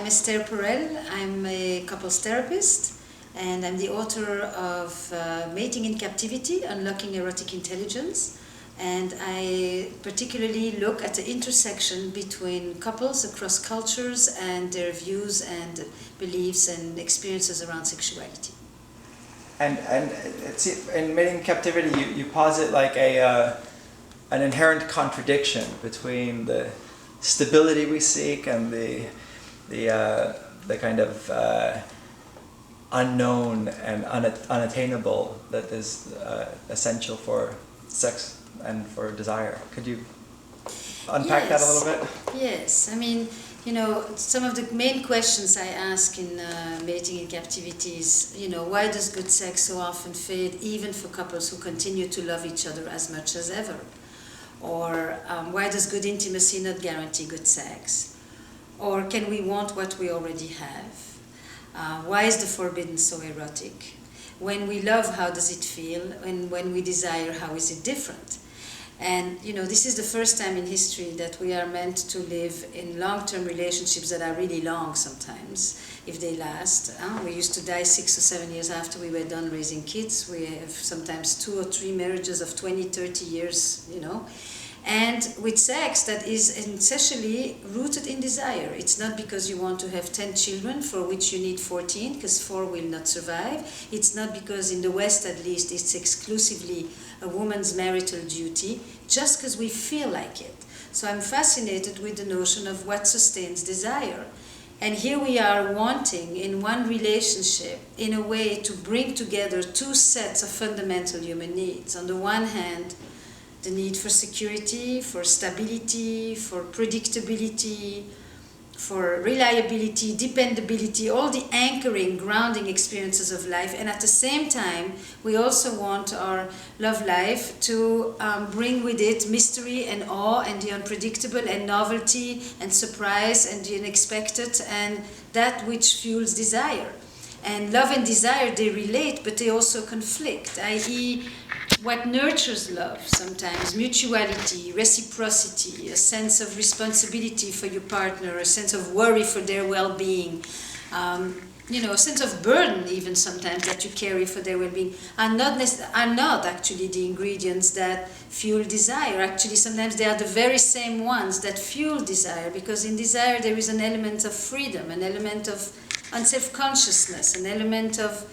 I'm Esther Perel. I'm a couples therapist, and I'm the author of Mating in Captivity, Unlocking Erotic Intelligence. And I particularly look at the intersection between couples across cultures and their views and beliefs and experiences around sexuality. And it's, in Mating in Captivity, you posit like an inherent contradiction between the stability we seek and the kind of unknown and unattainable that is essential for sex and for desire. Could you unpack that a little bit? Yes. I mean, you know, some of the main questions I ask in Mating in Captivity is, you know, why does good sex so often fade, even for couples who continue to love each other as much as ever? Or why does good intimacy not guarantee good sex? Or can we want what we already have? Why is the forbidden so erotic? When we love, how does it feel? And when we desire, how is it different? And you know, this is the first time in history that we are meant to live in long-term relationships that are really long sometimes, if they last. We used to die 6 or 7 years after we were done raising kids. We have sometimes 2 or 3 marriages of 20, 30 years, you know. And with sex that is essentially rooted in desire. It's not because you want to have 10 children for which you need 14, because 4 will not survive. It's not because in the West at least it's exclusively a woman's marital duty, just because we feel like it. So I'm fascinated with the notion of what sustains desire. And here we are wanting in one relationship, in a way, to bring together 2 sets of fundamental human needs. On the one hand, the need for security, for stability, for predictability, for reliability, dependability, all the anchoring, grounding experiences of life. And at the same time, we also want our love life to bring with it mystery and awe and the unpredictable and novelty and surprise and the unexpected and that which fuels desire. And love and desire, they relate, but they also conflict, i.e., what nurtures love sometimes, mutuality, reciprocity, a sense of responsibility for your partner, a sense of worry for their well-being, you know, a sense of burden even sometimes that you carry for their well-being, are not actually the ingredients that fuel desire. Actually, sometimes they are the very same ones that fuel desire, because in desire there is an element of freedom, an element of unself-consciousness, an element of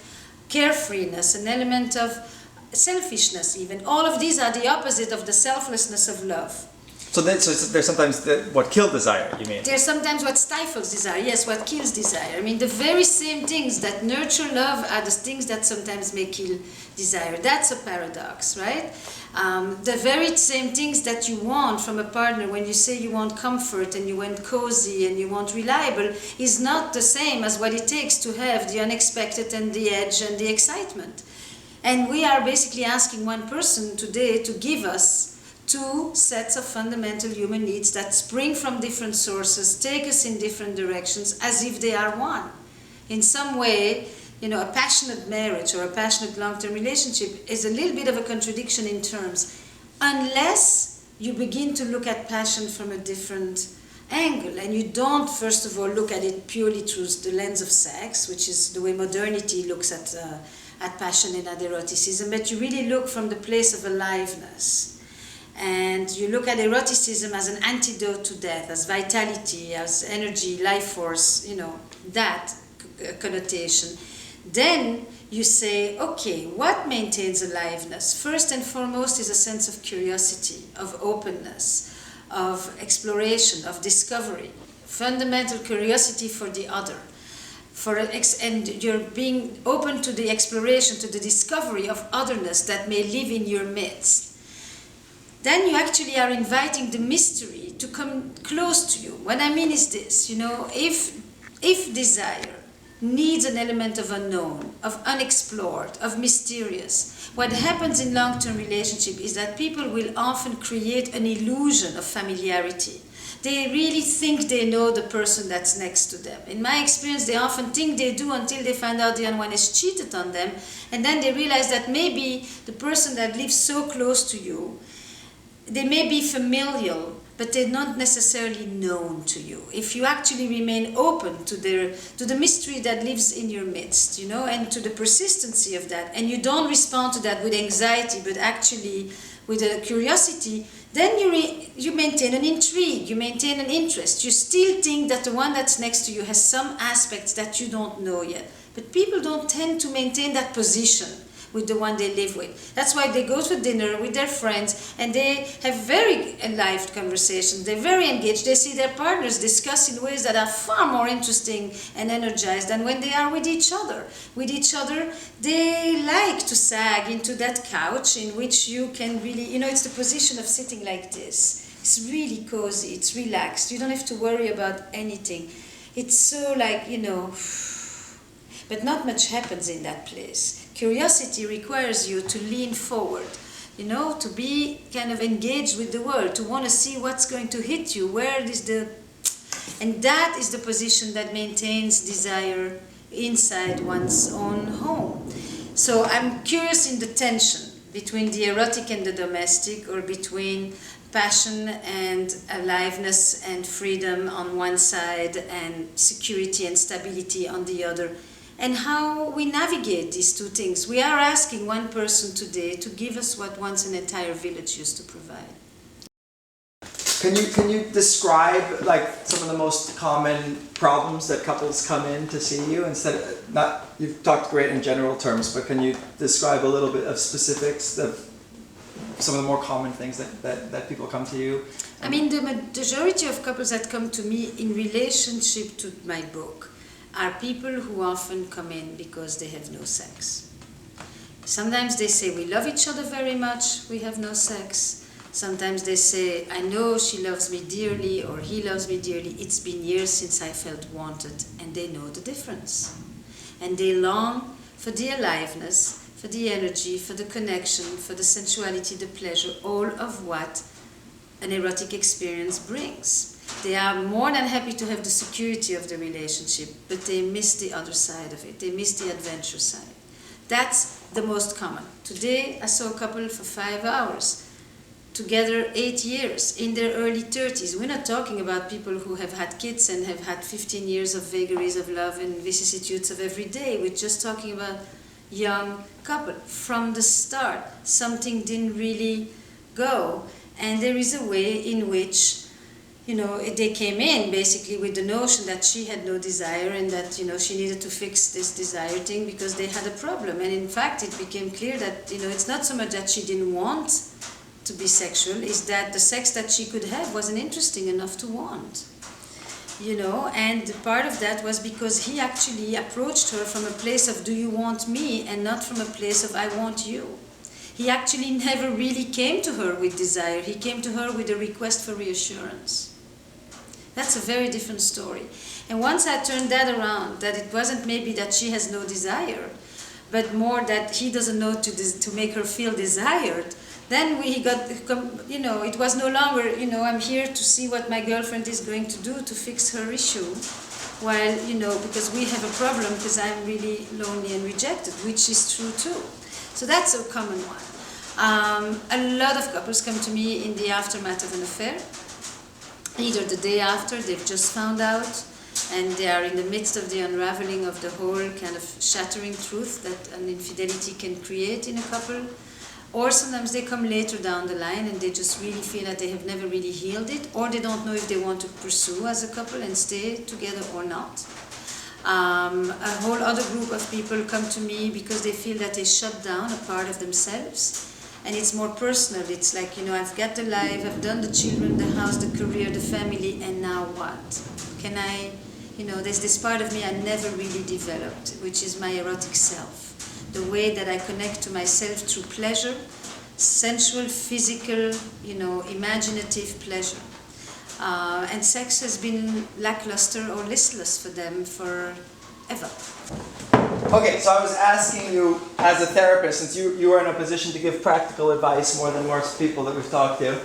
carefreeness, an element of selfishness even. All of these are the opposite of the selflessness of love. So there's sometimes what kills desire, you mean? There's sometimes what stifles desire, yes, what kills desire. I mean, the very same things that nurture love are the things that sometimes may kill desire. That's a paradox, right? The very same things that you want from a partner when you say you want comfort and you want cozy and you want reliable is not the same as what it takes to have the unexpected and the edge and the excitement. And we are basically asking one person today to give us 2 sets of fundamental human needs that spring from different sources, take us in different directions, as if they are one. In some way, you know, a passionate marriage or a passionate long-term relationship is a little bit of a contradiction in terms, unless you begin to look at passion from a different angle, and you don't, first of all, look at it purely through the lens of sex, which is the way modernity looks at passion and at eroticism, but you really look from the place of aliveness. And you look at eroticism as an antidote to death, as vitality, as energy, life force, you know, that connotation. Then you say, okay, what maintains aliveness? First and foremost is a sense of curiosity, of openness, of exploration, of discovery, fundamental curiosity for the other. And you're being open to the exploration, to the discovery of otherness that may live in your midst. Then you actually are inviting the mystery to come close to you. What I mean is this, you know, if desire needs an element of unknown, of unexplored, of mysterious, what happens in long-term relationship is that people will often create an illusion of familiarity. They really think they know the person that's next to them. In my experience, they often think they do until they find out the other one has cheated on them, and then they realize that maybe the person that lives so close to you, they may be familial, but they're not necessarily known to you. If you actually remain open to the mystery that lives in your midst, you know, and to the persistency of that, and you don't respond to that with anxiety, but actually with a curiosity, then you maintain an intrigue, you maintain an interest. You still think that the one that's next to you has some aspects that you don't know yet. But people don't tend to maintain that position with the one they live with. That's why they go to dinner with their friends and they have very lively conversations. They're very engaged. They see their partners discuss in ways that are far more interesting and energized than when they are with each other. With each other, they like to sag into that couch in which you can really, you know, it's the position of sitting like this. It's really cozy, it's relaxed. You don't have to worry about anything. It's so like, you know, but not much happens in that place. Curiosity requires you to lean forward, you know, to be kind of engaged with the world, to want to see what's going to hit you, where is the... And that is the position that maintains desire inside one's own home. So I'm curious in the tension between the erotic and the domestic, or between passion and aliveness and freedom on one side and security and stability on the other, and how we navigate these two things. We are asking one person today to give us what once an entire village used to provide. Can you describe like some of the most common problems that couples come in to see you? Instead of, not, you've talked great in general terms, but can you describe a little bit of specifics of some of the more common things that people come to you? I mean, the majority of couples that come to me in relationship to my book are people who often come in because they have no sex. Sometimes they say, we love each other very much, we have no sex. Sometimes they say, I know she loves me dearly, or he loves me dearly, it's been years since I felt wanted, and they know the difference. And they long for the aliveness, for the energy, for the connection, for the sensuality, the pleasure, all of what an erotic experience brings. They are more than happy to have the security of the relationship, but they miss the other side of it. They miss the adventure side. That's the most common. Today, I saw a couple for 5 hours, together 8 years, in their early 30s. We're not talking about people who have had kids and have had 15 years of vagaries of love and vicissitudes of every day. We're just talking about young couple. From the start, something didn't really go. And there is a way in which, you know, they came in basically with the notion that she had no desire and that, you know, she needed to fix this desire thing because they had a problem. And in fact, it became clear that, you know, it's not so much that she didn't want to be sexual, is that the sex that she could have wasn't interesting enough to want. You know, and part of that was because he actually approached her from a place of, do you want me, and not from a place of, I want you. He actually never really came to her with desire. He came to her with a request for reassurance. That's a very different story. And once I turned that around, that it wasn't maybe that she has no desire, but more that he doesn't know to make her feel desired, then we got, you know, it was no longer, you know, I'm here to see what my girlfriend is going to do to fix her issue, while, you know, because we have a problem because I'm really lonely and rejected, which is true too. So that's a common one. A lot of couples come to me in the aftermath of an affair. Either the day after, they've just found out, and they are in the midst of the unraveling of the whole kind of shattering truth that an infidelity can create in a couple. Or sometimes they come later down the line and they just really feel that they have never really healed it, or they don't know if they want to pursue as a couple and stay together or not. A whole other group of people come to me because they feel that they shut down a part of themselves. And it's more personal. It's like, you know, I've got the life, I've done the children, the house, the career, the family, and now what? Can I, you know, there's this part of me I never really developed, which is my erotic self. The way that I connect to myself through pleasure, sensual, physical, you know, imaginative pleasure. And sex has been lackluster or listless for them forever. Okay, so I was asking you as a therapist, since you are in a position to give practical advice more than most people that we've talked to,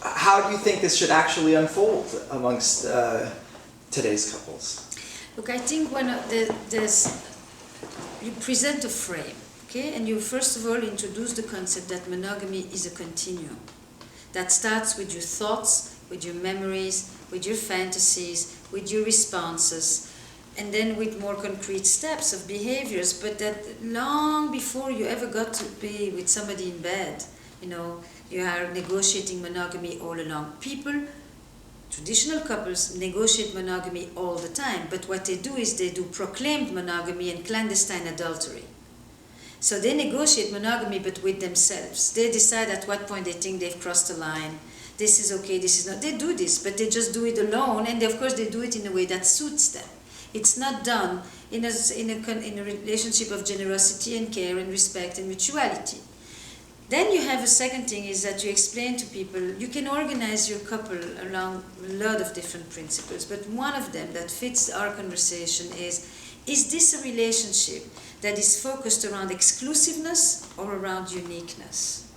how do you think this should actually unfold amongst today's couples? Look, I think you present a frame, okay? And you first of all introduce the concept that monogamy is a continuum. that starts with your thoughts, with your memories, with your fantasies, with your responses, and then with more concrete steps of behaviors, but that long before you ever got to be with somebody in bed, you are negotiating monogamy all along. Traditional couples negotiate monogamy all the time, but what they do is they do proclaimed monogamy and clandestine adultery. So they negotiate monogamy, but with themselves. They decide at what point they think they've crossed the line. This is okay, this is not. They do this, but they just do it alone, and of course they do it in a way that suits them. It's not done in a relationship of generosity and care and respect and mutuality. Then you have a second thing, is that you explain to people, you can organize your couple along a lot of different principles, but one of them that fits our conversation is this a relationship that is focused around exclusiveness or around uniqueness?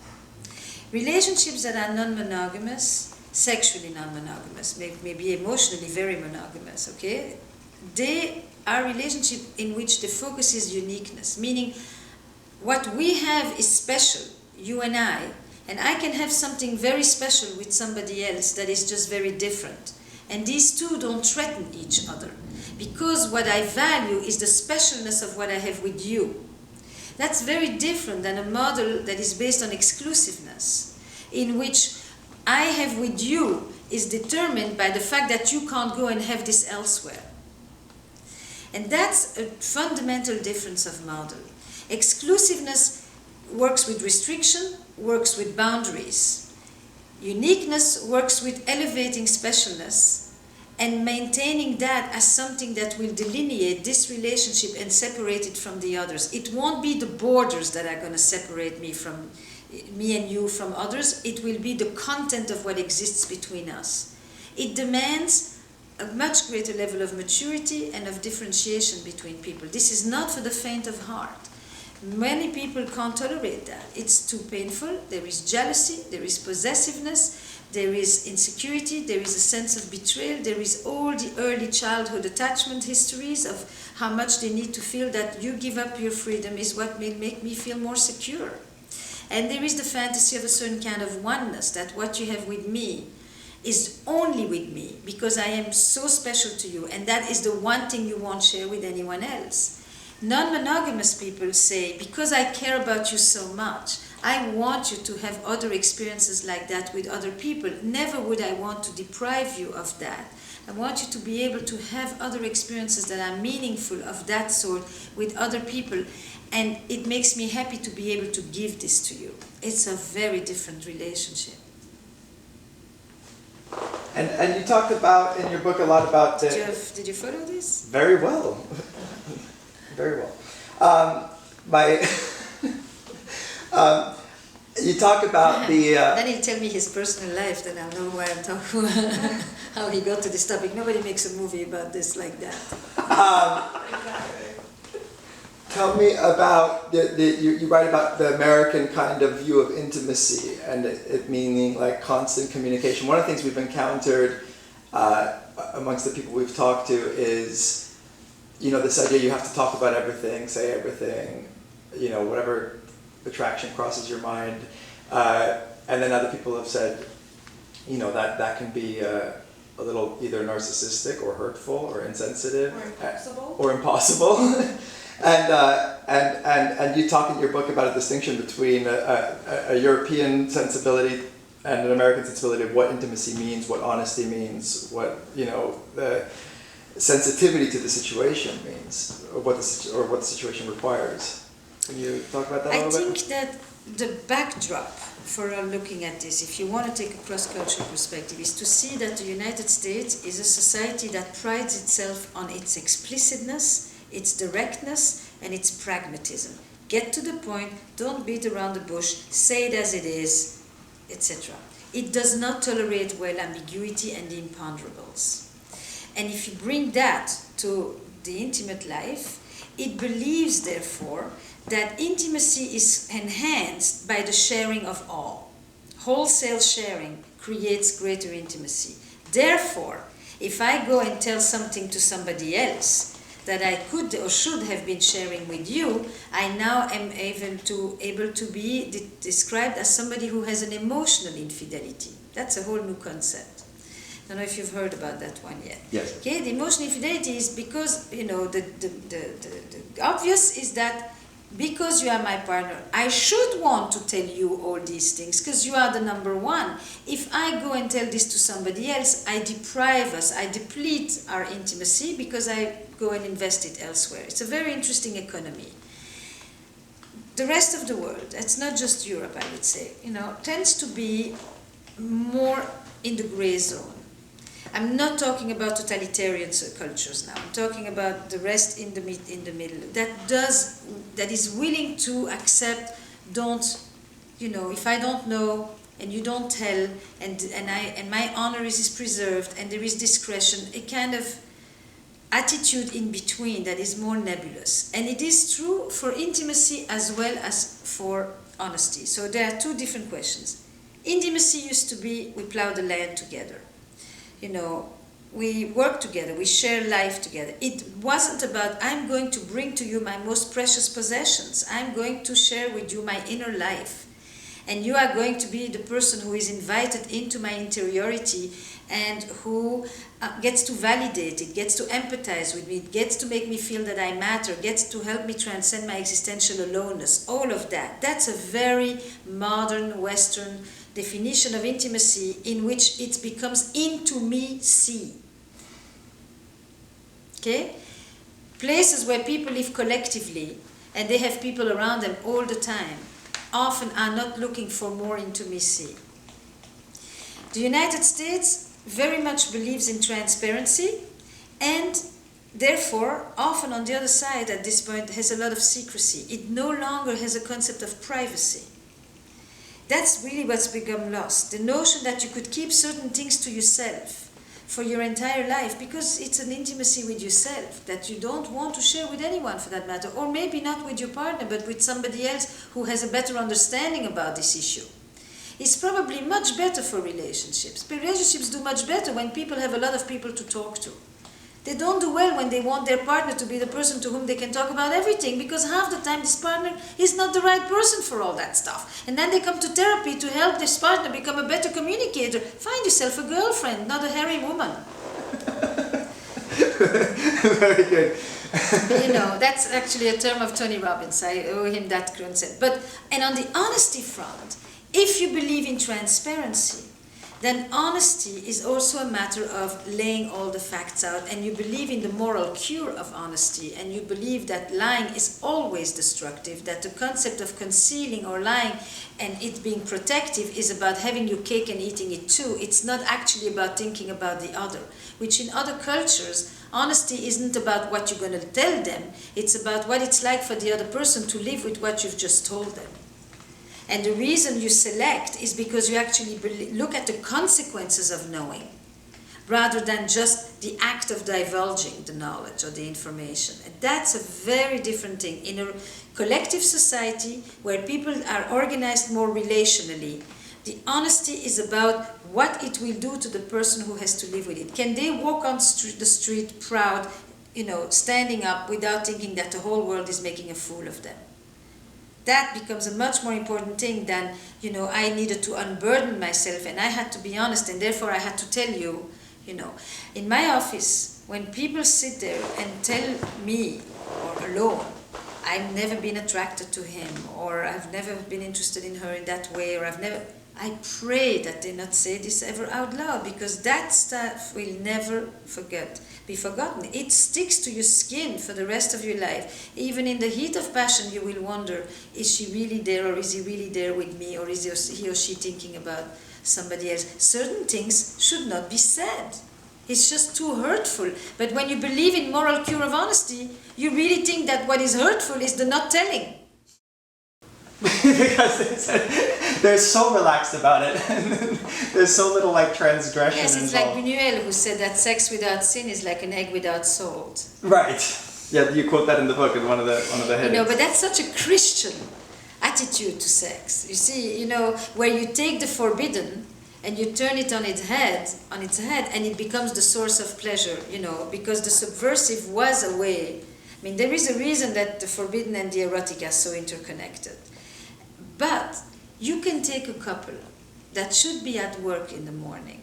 Relationships that are non-monogamous, sexually non-monogamous, maybe emotionally very monogamous, okay? They are relationships in which the focus is uniqueness, meaning what we have is special, you and I can have something very special with somebody else that is just very different. And these two don't threaten each other, because what I value is the specialness of what I have with you. That's very different than a model that is based on exclusiveness, in which I have with you is determined by the fact that you can't go and have this elsewhere. And that's a fundamental difference of model. Exclusiveness works with restriction, works with boundaries. Uniqueness works with elevating specialness and maintaining that as something that will delineate this relationship and separate it from the others. It won't be the borders that are going to separate me and you from others. It will be the content of what exists between us. It demands a much greater level of maturity and of differentiation between people. This is not for the faint of heart. Many people can't tolerate that. It's too painful. There is jealousy, there is possessiveness, there is insecurity, there is a sense of betrayal, there is all the early childhood attachment histories of how much they need to feel that you give up your freedom is what will make me feel more secure. And there is the fantasy of a certain kind of oneness, that what you have with me is only with me because I am so special to you, and that is the one thing you won't share with anyone else. Non-monogamous people say, because I care about you so much, I want you to have other experiences like that with other people. Never would I want to deprive you of that. I want you to be able to have other experiences that are meaningful of that sort with other people, and it makes me happy to be able to give this to you. It's a very different relationship. And you talk about in your book a lot about the... Did you follow this? Very well. Very well. You talk about the... Then he'll tell me his personal life, then I'll know why I'm talking, how he got to this topic. Nobody makes a movie about this like that. Tell me about, you write about the American kind of view of intimacy, and it meaning like constant communication. One of the things we've encountered amongst the people we've talked to is, this idea you have to talk about everything, say everything, whatever attraction crosses your mind. And then other people have said, that can be a little either narcissistic or hurtful or insensitive. Or impossible. And you talk in your book about a distinction between a European sensibility and an American sensibility of what intimacy means, what honesty means, what the sensitivity to the situation means, or what the situation requires. Can you talk about that a little bit? I think that the backdrop for looking at this, if you want to take a cross-cultural perspective, is to see that the United States is a society that prides itself on its explicitness, its directness, and its pragmatism. Get to the point, don't beat around the bush, say it as it is, etc. It does not tolerate well ambiguity and the imponderables. And if you bring that to the intimate life, it believes, therefore, that intimacy is enhanced by the sharing of all. Wholesale sharing creates greater intimacy. Therefore, if I go and tell something to somebody else, that I could or should have been sharing with you, I now am able to be described as somebody who has an emotional infidelity. That's a whole new concept. I don't know if you've heard about that one yet. Yes. Okay, the emotional infidelity is because, the obvious is that because you are my partner, I should want to tell you all these things because you are the number one. If I go and tell this to somebody else, I deprive us, I deplete our intimacy because I go and invest it elsewhere. It's a very interesting economy. The rest of the world, it's not just Europe, I would say, tends to be more in the gray zone. I'm not talking about totalitarian cultures now. I'm talking about the rest in the middle. That is willing to accept. If I don't know and you don't tell, and my honor is preserved, and there is discretion, a kind of attitude in between that is more nebulous. And it is true for intimacy as well as for honesty. So there are two different questions. Intimacy used to be we plow the land together. We work together, we share life together. It wasn't about, I'm going to bring to you my most precious possessions. I'm going to share with you my inner life. And you are going to be the person who is invited into my interiority and who gets to validate it, gets to empathize with me, gets to make me feel that I matter, gets to help me transcend my existential aloneness. All of that. That's a very modern Western definition of intimacy in which it becomes into-me-see. Okay? Places where people live collectively and they have people around them all the time often are not looking for more intimacy. The United States very much believes in transparency and therefore often on the other side at this point has a lot of secrecy. It no longer has a concept of privacy. That's really what's become lost. The notion that you could keep certain things to yourself for your entire life because it's an intimacy with yourself that you don't want to share with anyone for that matter, or maybe not with your partner but with somebody else who has a better understanding about this issue. It's probably much better for relationships. Relationships do much better when people have a lot of people to talk to. They don't do well when they want their partner to be the person to whom they can talk about everything because half the time this partner is not the right person for all that stuff. And then they come to therapy to help this partner become a better communicator. Find yourself a girlfriend, not a hairy woman. Very good. That's actually a term of Tony Robbins. I owe him that concept. And on the honesty front, if you believe in transparency, then honesty is also a matter of laying all the facts out, and you believe in the moral cure of honesty, and you believe that lying is always destructive, that the concept of concealing or lying and it being protective is about having your cake and eating it too. It's not actually about thinking about the other, which in other cultures, honesty isn't about what you're going to tell them, it's about what it's like for the other person to live with what you've just told them. And the reason you select is because you actually look at the consequences of knowing rather than just the act of divulging the knowledge or the information. And that's a very different thing. In a collective society where people are organized more relationally, the honesty is about what it will do to the person who has to live with it. Can they walk on the street proud, standing up without thinking that the whole world is making a fool of them? That becomes a much more important thing than, I needed to unburden myself and I had to be honest and therefore I had to tell you, In my office, when people sit there and tell me, or alone, I've never been attracted to him, or I've never been interested in her in that way, or I pray that they not say this ever out loud, because that stuff will never be forgotten. It sticks to your skin for the rest of your life. Even in the heat of passion, you will wonder, is she really there, or is he really there with me, or is he or she thinking about somebody else? Certain things should not be said. It's just too hurtful. But when you believe in moral cure of honesty, you really think that what is hurtful is the not telling. Because they're so relaxed about it. There's so little transgression. Yes, it's involved. like Buñuel, who said that sex without sin is like an egg without salt. Right. Yeah, you quote that in the book in one of the headings. But that's such a Christian attitude to sex. You see, where you take the forbidden and you turn it on its head, and it becomes the source of pleasure, because the subversive was a way. I mean, there is a reason that the forbidden and the erotic are so interconnected. But you can take a couple that should be at work in the morning,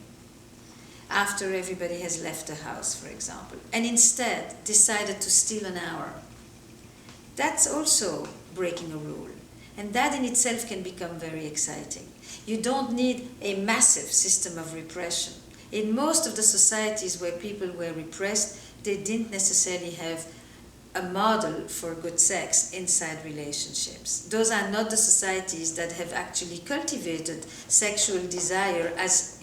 after everybody has left the house, for example, and instead decided to steal an hour. That's also breaking a rule. And that in itself can become very exciting. You don't need a massive system of repression. In most of the societies where people were repressed, they didn't necessarily have a model for good sex inside relationships. Those are not the societies that have actually cultivated sexual desire as,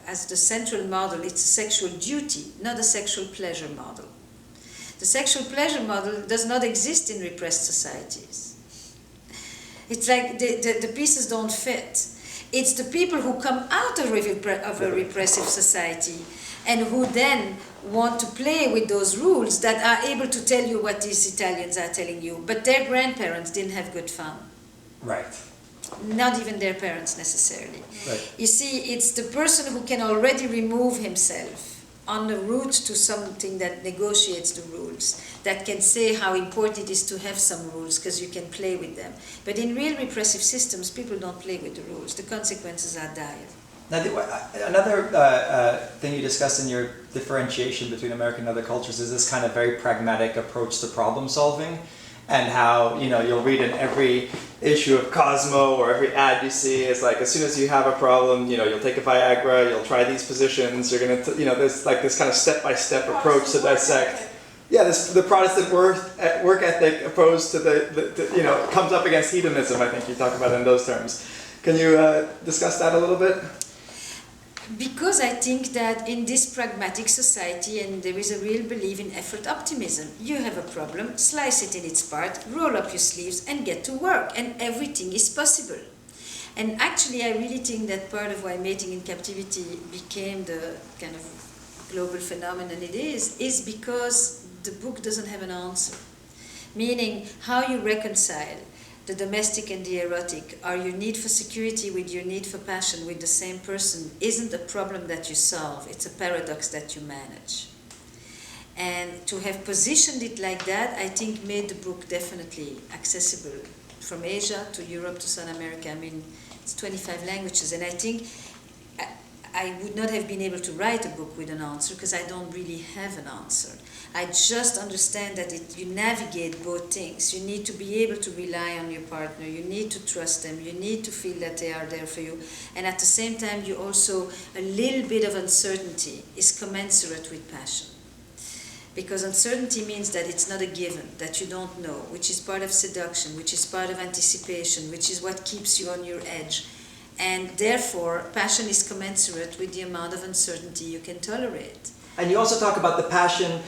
as the central model. It's a sexual duty, not a sexual pleasure model. The sexual pleasure model does not exist in repressed societies. It's like the pieces don't fit. It's the people who come out of a repressive society and who then want to play with those rules that are able to tell you what these Italians are telling you. But their grandparents didn't have good fun. Right. Not even their parents necessarily. Right. You see, it's the person who can already remove himself on the route to something that negotiates the rules, that can say how important it is to have some rules because you can play with them. But in real repressive systems, people don't play with the rules. The consequences are dire. Now, another thing you discussed in your differentiation between American and other cultures is this kind of very pragmatic approach to problem solving, and how you'll read in every issue of Cosmo or every ad you see, it's like as soon as you have a problem, you'll take a Viagra, you'll try these positions, you're gonna there's like this kind of step-by-step approach to dissect. Yeah, the Protestant work ethic opposed to the comes up against hedonism. I think you talk about it in those terms. Can you discuss that a little bit? Because I think that in this pragmatic society, and there is a real belief in effort optimism, you have a problem, slice it in its part, roll up your sleeves and get to work, and everything is possible. And actually I really think that part of why Mating in Captivity became the kind of global phenomenon it is because the book doesn't have an answer. Meaning how you reconcile the domestic and the erotic, or your need for security with your need for passion with the same person, isn't a problem that you solve, it's a paradox that you manage. And to have positioned it like that, I think made the book definitely accessible from Asia to Europe to South America. I mean, it's 25 languages, and I think I would not have been able to write a book with an answer because I don't really have an answer. I just understand that you navigate both things. You need to be able to rely on your partner. You need to trust them. You need to feel that they are there for you. And at the same time, you also, a little bit of uncertainty is commensurate with passion. Because uncertainty means that it's not a given, that you don't know, which is part of seduction, which is part of anticipation, which is what keeps you on your edge. And therefore, passion is commensurate with the amount of uncertainty you can tolerate. And you also talk about the passion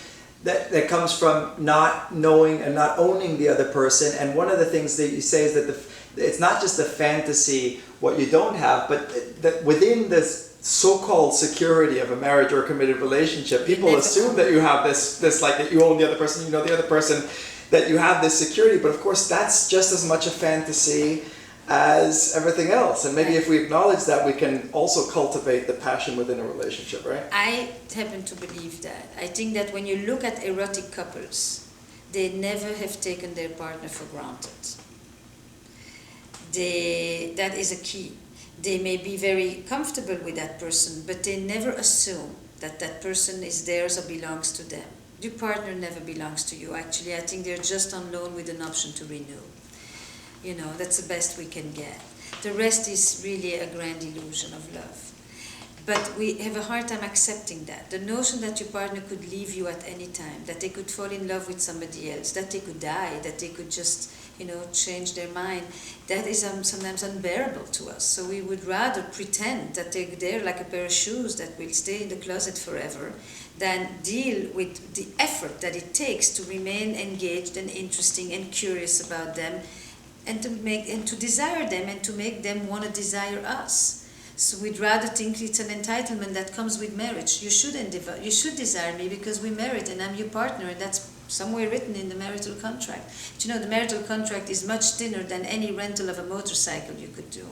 that comes from not knowing and not owning the other person. And one of the things that you say is that it's not just the fantasy, what you don't have, but that within this so-called security of a marriage or a committed relationship, people assume that you have this like that you own the other person, you know the other person, that you have this security. But of course, that's just as much a fantasy as everything else. And maybe if we acknowledge that, we can also cultivate the passion within a relationship, right? I happen to believe that. I think that when you look at erotic couples, they never have taken their partner for granted. That is a key. They may be very comfortable with that person, but they never assume that that person is theirs or belongs to them. Your partner never belongs to you. Actually, I think they're just on loan with an option to renew. That's the best we can get. The rest is really a grand illusion of love. But we have a hard time accepting that. The notion that your partner could leave you at any time, that they could fall in love with somebody else, that they could die, that they could just, change their mind, that is sometimes unbearable to us. So we would rather pretend that they're like a pair of shoes that will stay in the closet forever than deal with the effort that it takes to remain engaged and interesting and curious about them, and to desire them and to make them want to desire us. So we'd rather think it's an entitlement that comes with marriage. You should desire me because we married and I'm your partner, and that's somewhere written in the marital contract. But the marital contract is much thinner than any rental of a motorcycle you could do.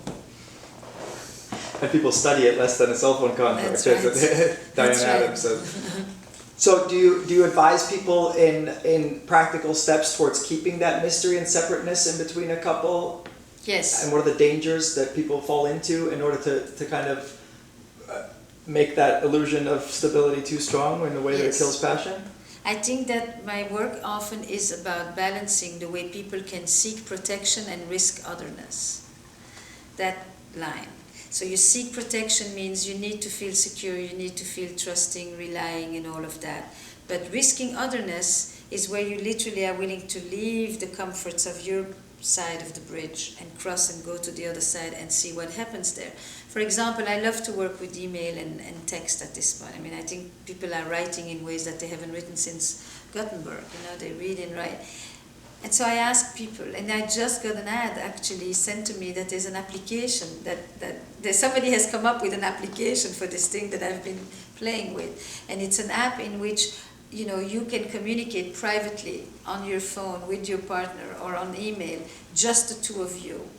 And people study it less than a cell phone contract. That's right. Diane That's right. Adams says. So do you advise people in practical steps towards keeping that mystery and separateness in between a couple? Yes. And what are the dangers that people fall into in order to kind of make that illusion of stability too strong in the way that it kills passion? I think that my work often is about balancing the way people can seek protection and risk otherness. That line. So you seek protection means you need to feel secure, you need to feel trusting, relying, and all of that. But risking otherness is where you literally are willing to leave the comforts of your side of the bridge and cross and go to the other side and see what happens there. For example, I love to work with email and text at this point. I mean, I think people are writing in ways that they haven't written since Gutenberg. They read and write. And so I ask people, and I just got an ad actually sent to me that there's an application, that somebody has come up with an application for this thing that I've been playing with. And it's an app in which you can communicate privately on your phone with your partner or on email, just the two of you.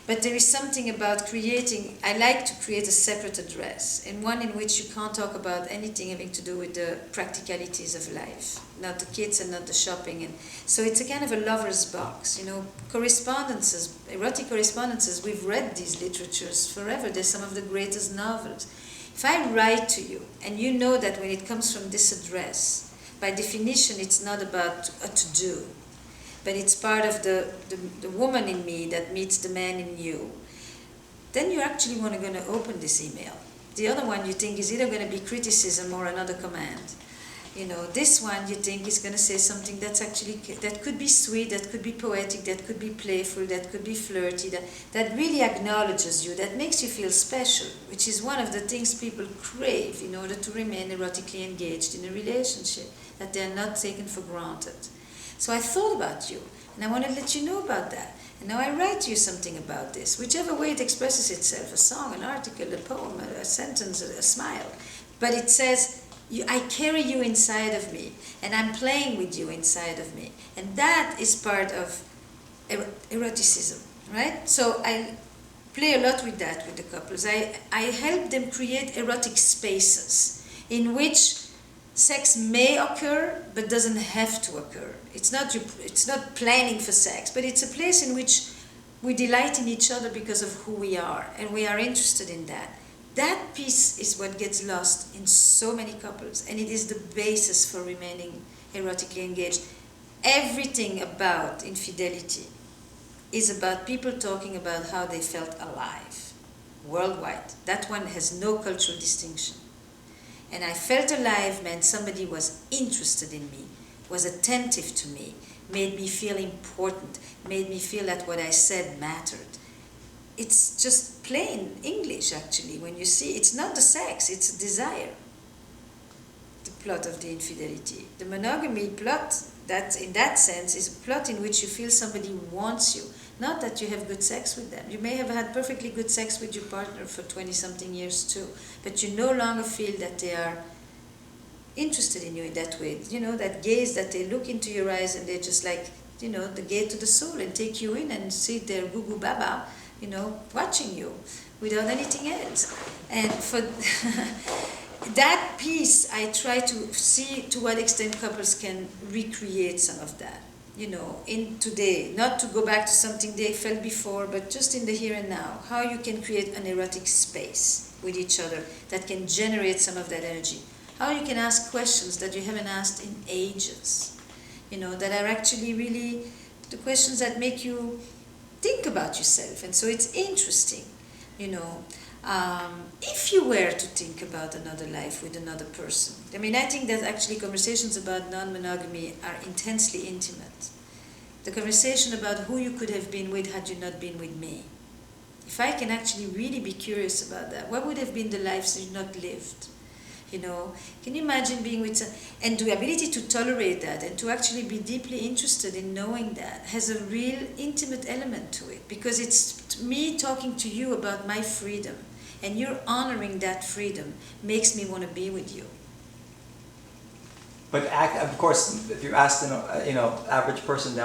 But there is something about I like to create a separate address, and one in which you can't talk about anything having to do with the practicalities of life, not the kids and not the shopping. And so it's a kind of a lover's box, correspondences, erotic correspondences. We've read these literatures forever. They're some of the greatest novels. If I write to you, and you know that when it comes from this address, by definition, it's not about a to-do, but it's part of the woman in me that meets the man in you, then you actually want to open this email. The other one you think is either going to be criticism or another command. This one you think is going to say something that could be sweet, that could be poetic, that could be playful, that could be flirty, that really acknowledges you, that makes you feel special, which is one of the things people crave in order to remain erotically engaged in a relationship, that they are not taken for granted. So I thought about you, and I want to let you know about that. And now I write you something about this, whichever way it expresses itself, a song, an article, a poem, a sentence, a smile. But it says, I carry you inside of me, and I'm playing with you inside of me. And that is part of eroticism, right? So I play a lot with that with the couples. I help them create erotic spaces in which sex may occur, but doesn't have to occur. It's not planning for sex, but it's a place in which we delight in each other because of who we are, and we are interested in that. That piece is what gets lost in so many couples, and it is the basis for remaining erotically engaged. Everything about infidelity is about people talking about how they felt alive, worldwide. That one has no cultural distinction. And I felt alive meant somebody was interested in me, was attentive to me, made me feel important, made me feel that what I said mattered. It's just plain English, actually, when you see. It's not the sex, it's a desire. The plot of the infidelity. The monogamy plot, that in that sense, is a plot in which you feel somebody wants you. Not that you have good sex with them. You may have had perfectly good sex with your partner for 20-something years too, but you no longer feel that they are interested in you in that way. That gaze that they look into your eyes and they're just like, the gate to the soul, and take you in and sit there, goo baba, watching you without anything else. And for that piece, I try to see to what extent couples can recreate some of that. In today, not to go back to something they felt before, but just in the here and now, how you can create an erotic space with each other that can generate some of that energy. How you can ask questions that you haven't asked in ages, that are actually really the questions that make you think about yourself. And so it's interesting, if you were to think about another life with another person. I mean, I think that actually conversations about non-monogamy are intensely intimate. The conversation about who you could have been with had you not been with me. If I can actually really be curious about that, what would have been the lives you've not lived? Can you imagine being with someone, and the ability to tolerate that and to actually be deeply interested in knowing that has a real intimate element to it, because it's me talking to you about my freedom, and you're honoring that freedom makes me want to be with you. But of course, if you asked an average person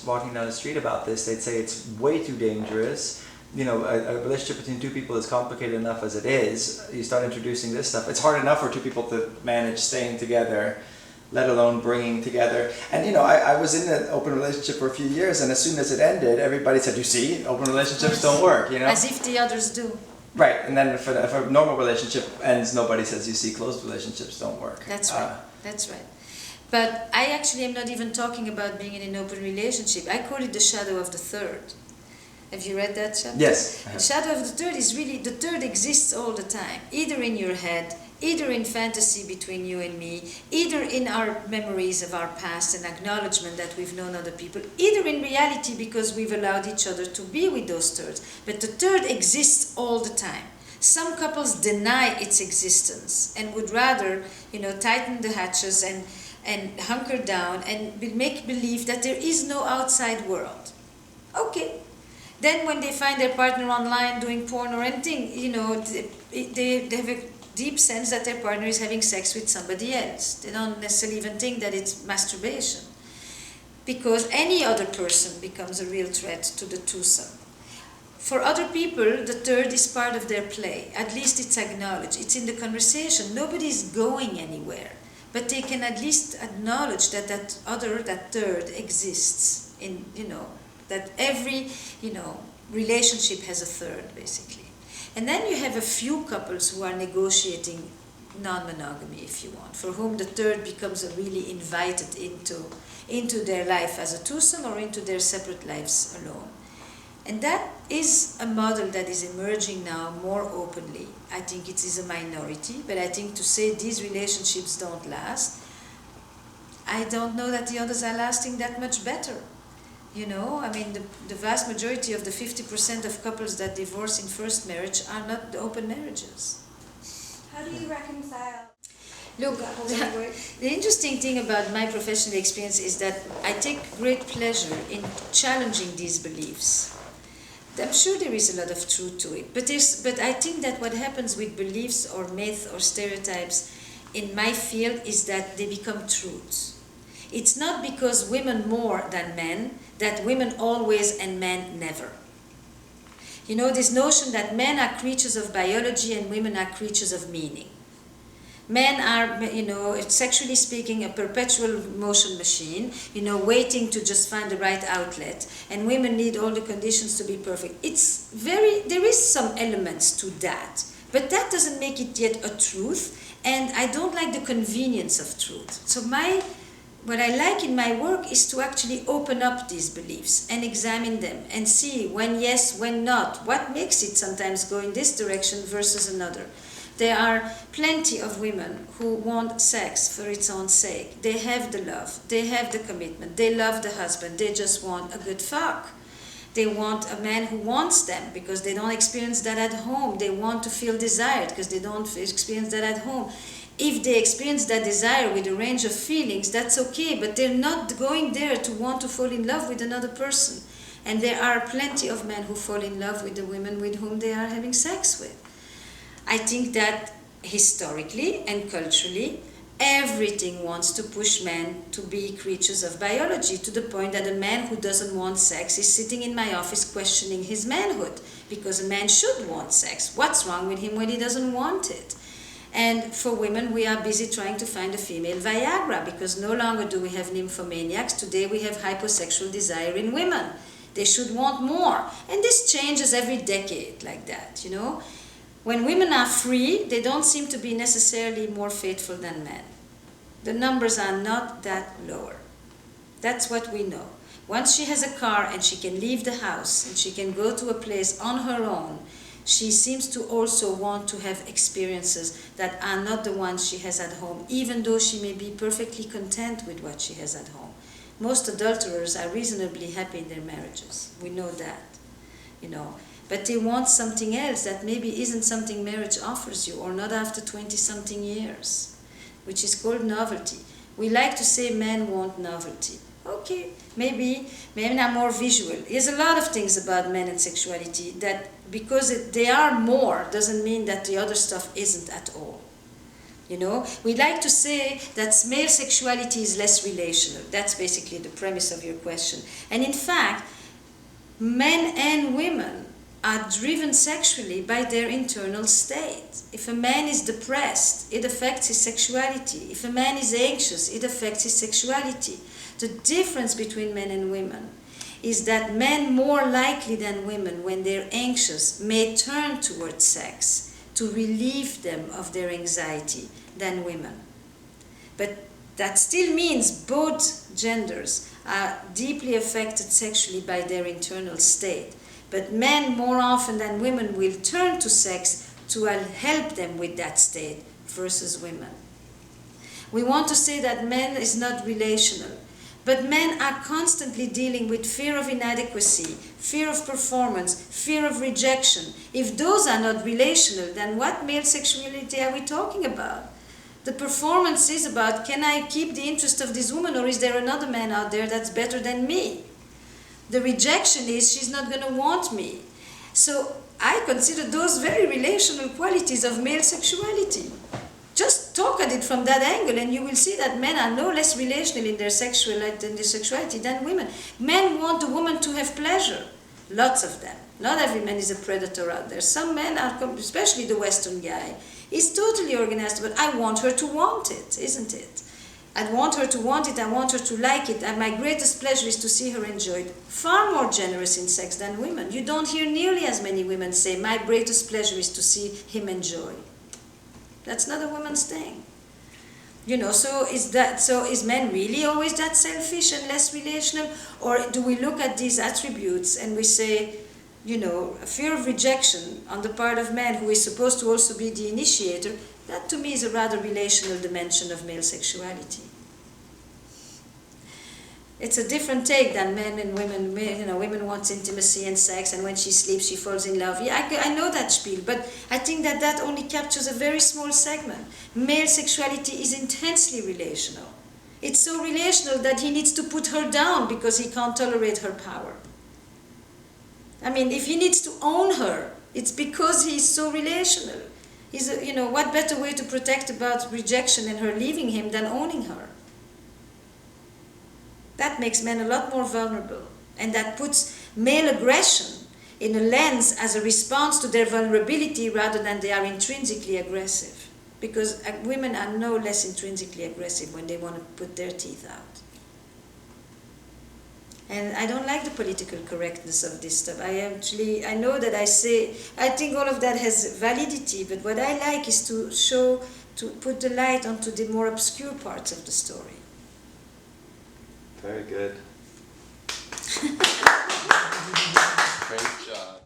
walking down the street about this, they'd say it's way too dangerous. a relationship between two people is complicated enough as it is. You start introducing this stuff. It's hard enough for two people to manage staying together, let alone bringing together. And I was in an open relationship for a few years, and as soon as it ended, everybody said, "You see, open relationships don't work." As if the others do. Right, and then if a normal relationship ends, nobody says, "You see, closed relationships don't work." That's right. That's right. But I actually am not even talking about being in an open relationship. I call it the shadow of the third. Have you read that chapter? Yes. The shadow of the third is really, the third exists all the time, either in your head, either in fantasy between you and me, either in our memories of our past and acknowledgement that we've known other people, either in reality because we've allowed each other to be with those thirds. But the third exists all the time. Some couples deny its existence and would rather, tighten the hatches and hunker down and make believe that there is no outside world. Okay. Then when they find their partner online doing porn or anything, they have a deep sense that their partner is having sex with somebody else. They don't necessarily even think that it's masturbation. Because any other person becomes a real threat to the twosome. For other people, the third is part of their play. At least it's acknowledged. It's in the conversation. Nobody's going anywhere. But they can at least acknowledge that that third exists in, that every, relationship has a third, basically. And then you have a few couples who are negotiating non-monogamy, if you want, for whom the third becomes really invited into their life as a twosome or into their separate lives alone. And that is a model that is emerging now more openly. I think it is a minority, but I think to say these relationships don't last, I don't know that the others are lasting that much better. The vast majority of the 50% of couples that divorce in first marriage are not open marriages. How do you reconcile? Look, the interesting thing about my professional experience is that I take great pleasure in challenging these beliefs. I'm sure there is a lot of truth to it, but I think that what happens with beliefs or myths or stereotypes in my field is that they become truths. It's not because women more than men that women always and men never. This notion that men are creatures of biology and women are creatures of meaning. Men are, sexually speaking, a perpetual motion machine, waiting to just find the right outlet. And women need all the conditions to be perfect. There is some elements to that. But that doesn't make it yet a truth. And I don't like the convenience of truth. So what I like in my work is to actually open up these beliefs and examine them and see when yes, when not. What makes it sometimes go in this direction versus another? There are plenty of women who want sex for its own sake. They have the love, they have the commitment, they love the husband, they just want a good fuck. They want a man who wants them because they don't experience that at home. They want to feel desired because they don't experience that at home. If they experience that desire with a range of feelings, that's okay, but they're not going there to want to fall in love with another person. And there are plenty of men who fall in love with the women with whom they are having sex with. I think that historically and culturally, everything wants to push men to be creatures of biology, to the point that a man who doesn't want sex is sitting in my office questioning his manhood, because a man should want sex. What's wrong with him when he doesn't want it? And for women, we are busy trying to find a female Viagra, because no longer do we have nymphomaniacs. Today we have hyposexual desire in women. They should want more. And this changes every decade like that, When women are free, they don't seem to be necessarily more faithful than men. The numbers are not that lower. That's what we know. Once she has a car and she can leave the house and she can go to a place on her own, she seems to also want to have experiences that are not the ones she has at home, even though she may be perfectly content with what she has at home. Most adulterers are reasonably happy in their marriages. We know that, But they want something else that maybe isn't something marriage offers you, or not after 20-something years, which is called novelty. We like to say men want novelty. Okay, maybe men are more visual. There's a lot of things about men and sexuality that because they are more doesn't mean that the other stuff isn't at all. We like to say that male sexuality is less relational. That's basically the premise of your question. And in fact, men and women are driven sexually by their internal state. If a man is depressed, it affects his sexuality. If a man is anxious, it affects his sexuality. The difference between men and women is that men more likely than women, when they're anxious, may turn towards sex to relieve them of their anxiety than women. But that still means both genders are deeply affected sexually by their internal state. But men more often than women will turn to sex to help them with that state versus women. We want to say that men is not relational, but men are constantly dealing with fear of inadequacy, fear of performance, fear of rejection. If those are not relational, then what male sexuality are we talking about? The performance is about, can I keep the interest of this woman, or is there another man out there that's better than me? The rejection is, she's not going to want me. So I consider those very relational qualities of male sexuality. Just talk at it from that angle and you will see that men are no less relational in their sexuality than women. Men want the woman to have pleasure. Lots of them. Not every man is a predator out there. Some men are, especially the Western guy, is totally organized, but I want her to want it, isn't it? I want her to want it, I want her to like it, and my greatest pleasure is to see her enjoy it. Far more generous in sex than women. You don't hear nearly as many women say, my greatest pleasure is to see him enjoy. That's not a woman's thing. You know, so is men really always that selfish and less relational? Or do we look at these attributes and we say, you know, a fear of rejection on the part of man, who is supposed to also be the initiator, that to me is a rather relational dimension of male sexuality. It's a different take than men and women. You know, women want intimacy and sex, and when she sleeps, she falls in love. Yeah, I know that spiel, but I think that that only captures a very small segment. Male sexuality is intensely relational. It's so relational that he needs to put her down because he can't tolerate her power. I mean, if he needs to own her, it's because he's so relational. You know, what better way to protect about rejection and her leaving him than owning her? That makes men a lot more vulnerable, and that puts male aggression in a lens as a response to their vulnerability rather than they are intrinsically aggressive. Because women are no less intrinsically aggressive when they want to put their teeth out. And I don't like the political correctness of this stuff. I know that I think all of that has validity, but what I like is to put the light onto the more obscure parts of the story. Very good. Great job.